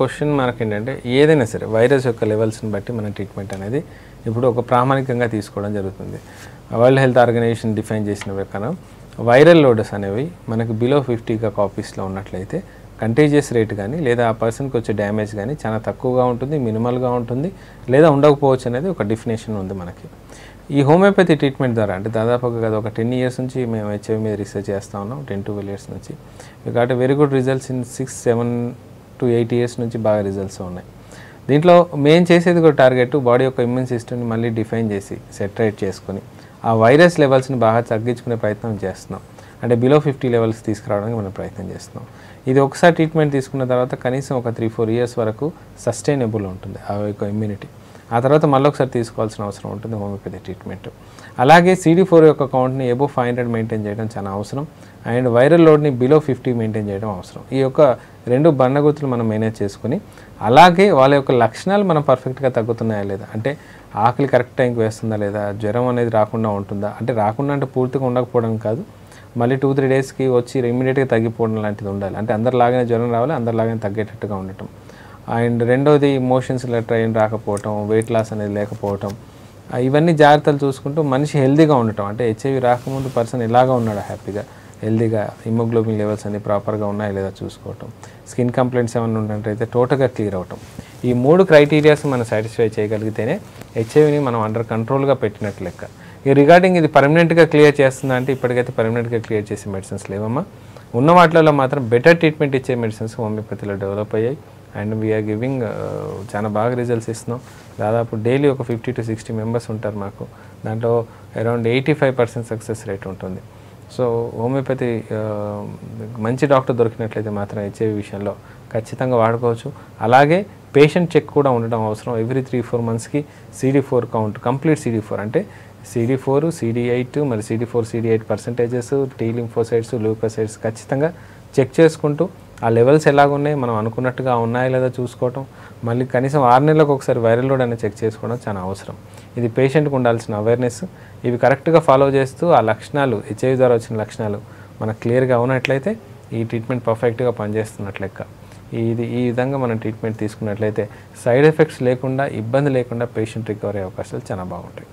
Question మనకేంటంటే ఏదైనా సరే వైరస్ యొక్క లెవెల్స్ని బట్టి మన ట్రీట్మెంట్ అనేది ఇప్పుడు ఒక ప్రామాణికంగా తీసుకోవడం జరుగుతుంది. వరల్డ్ హెల్త్ ఆర్గనైజేషన్ డిఫైన్ చేసిన ప్రకారం వైరల్ లోడస్ అనేవి మనకు బిలో 50 కాపీస్లో ఉన్నట్లయితే కంటేజియస్ రేట్ కానీ లేదా ఆ పర్సన్కి వచ్చే డ్యామేజ్ కానీ చాలా తక్కువగా ఉంటుంది, మినిమల్గా ఉంటుంది, లేదా ఉండకపోవచ్చు అనేది ఒక డెఫినేషన్ ఉంది మనకి. ఈ హోమియోపతి ట్రీట్మెంట్ ద్వారా అంటే దాదాపుగా కదా ఒక 10 years నుంచి మేము హెచ్ఐవి మీద రీసెర్చ్ చేస్తూ ఉన్నాం. 10-12 years నుంచి we got very good results in 6-7 to 8 years నుంచి బాగా రిజల్ట్స్ ఉన్నాయి. దీంట్లో మేము చేసేది కూడా టార్గెట్ బాడీ యొక్క ఇమ్యూన్ సిస్టమ్ని మళ్ళీ డిఫైన్ చేసి సెటరేట్ చేసుకొని ఆ వైరస్ లెవెల్స్ని బాగా తగ్గించుకునే ప్రయత్నం చేస్తున్నాం. అంటే బిలో 50 లెవెల్స్ తీసుకురావడానికి మనం ప్రయత్నం చేస్తున్నాం. ఇది ఒకసారి ట్రీట్మెంట్ తీసుకున్న తర్వాత కనీసం ఒక 3-4 years వరకు సస్టైనబుల్ ఉంటుంది ఆ యొక్క ఇమ్యూనిటీ. ఆ తర్వాత మళ్ళీ ఒకసారి తీసుకోవాల్సిన అవసరం ఉంటుంది హోమియోపతి ట్రీట్మెంట్. అలాగే CD4 యొక్క కౌంట్ని ఎబో 500 మెయింటైన్ చేయడం చాలా అవసరం. అండ్ వైరల్ లోడ్ని బిలో 50 మెయింటైన్ చేయడం అవసరం. ఈ యొక్క రెండు బండగుర్తులు మనం మేనేజ్ చేసుకుని అలాగే వాళ్ళ యొక్క లక్షణాలు మనం పర్ఫెక్ట్గా తగ్గుతున్నాయా లేదా, అంటే ఆకలి కరెక్ట్ టైంకి వేస్తుందా లేదా, జ్వరం అనేది రాకుండా ఉంటుందా, అంటే రాకుండా అంటే పూర్తిగా ఉండకపోవడం కాదు, మళ్ళీ 2-3 daysకి వచ్చి ఇమ్మీడియట్గా తగ్గిపోవడం లాంటిది ఉండాలి. అంటే అందరిలాగానే జ్వరం రావాలి, అందరిలాగానే తగ్గేటట్టుగా ఉండటం. అండ్ రెండోది మోషన్స్లో ట్రైన్ రాకపోవటం, వెయిట్ లాస్ అనేది లేకపోవటం, ఇవన్నీ జాగ్రత్తలు చూసుకుంటూ మనిషి హెల్దీగా ఉండటం. అంటే హెచ్ఐవి రాకముందు పర్సన్ ఎలాగా ఉన్నాడు, హ్యాపీగా హెల్దీగా, హిమోగ్లోబిన్ లెవెల్స్ అన్ని ప్రాపర్గా ఉన్నాయా లేదా చూసుకోవటం, స్కిన్ కంప్లైంట్స్ ఏమైనా ఉన్నట్టయితే టోటల్గా క్లియర్ అవటం. ఈ 3 క్రైటీరియాస్ మనం సాటిస్ఫై చేయగలిగితేనే హెచ్ఐవిని మనం అండర్ కంట్రోల్గా పెట్టినట్టు లెక్క. ఈ రిగార్డింగ్ ఇది పర్మనెంట్గా క్లియర్ చేస్తుందా అంటే ఇప్పటికైతే పర్మనెంట్గా క్లియర్ చేసే మెడిసిన్స్ లేవమ్మా. ఉన్న వాటిలో మాత్రం బెటర్ ట్రీట్మెంట్ ఇచ్చే మెడిసిన్స్ హోమియోపతిలో డెవలప్ అయ్యాయి. అండ్ వీఆర్ గివింగ్ చాలా బాగా రిజల్ట్స్ ఇస్తున్నాం. దాదాపు డైలీ ఒక 50-60 members ఉంటారు మాకు. దాంట్లో అరౌండ్ 85% సక్సెస్ రేట్ ఉంటుంది. సో హోమియోపతి మంచి డాక్టర్ దొరికినట్లయితే మాత్రం హెచ్ఐవి విషయంలో ఖచ్చితంగా వాడుకోవచ్చు. అలాగే పేషెంట్ చెక్ కూడా ఉండడం అవసరం. Every 3-4 monthsకి CD4 count, complete CD4 అంటే CD4, CD8 మరి CD4, CD8 percentages, T lymphocytes, leucocytes ఖచ్చితంగా చెక్ చేసుకుంటూ ఆ లెవెల్స్ ఎలాగున్నాయి, మనం అనుకున్నట్టుగా ఉన్నాయా లేదా చూసుకోవటం, మళ్ళీ కనీసం 6 నెలలకు ఒకసారి వైరల్ లోడ్ అనేది చెక్ చేసుకోవడం చాలా అవసరం. ఇది పేషెంట్కి ఉండాల్సిన అవేర్నెస్. ఇవి కరెక్ట్గా ఫాలో చేస్తూ ఆ లక్షణాలు, హెచ్ఐవి ద్వారా వచ్చిన లక్షణాలు మనకు క్లియర్గా ఉన్నట్లయితే ఈ ట్రీట్మెంట్ పర్ఫెక్ట్గా పనిచేస్తున్నట్లు లెక్క. ఈ విధంగా మనం ట్రీట్మెంట్ తీసుకున్నట్లయితే సైడ్ ఎఫెక్ట్స్ లేకుండా, ఇబ్బంది లేకుండా పేషెంట్ రికవరీ అవకాశాలు చాలా బాగుంటాయి.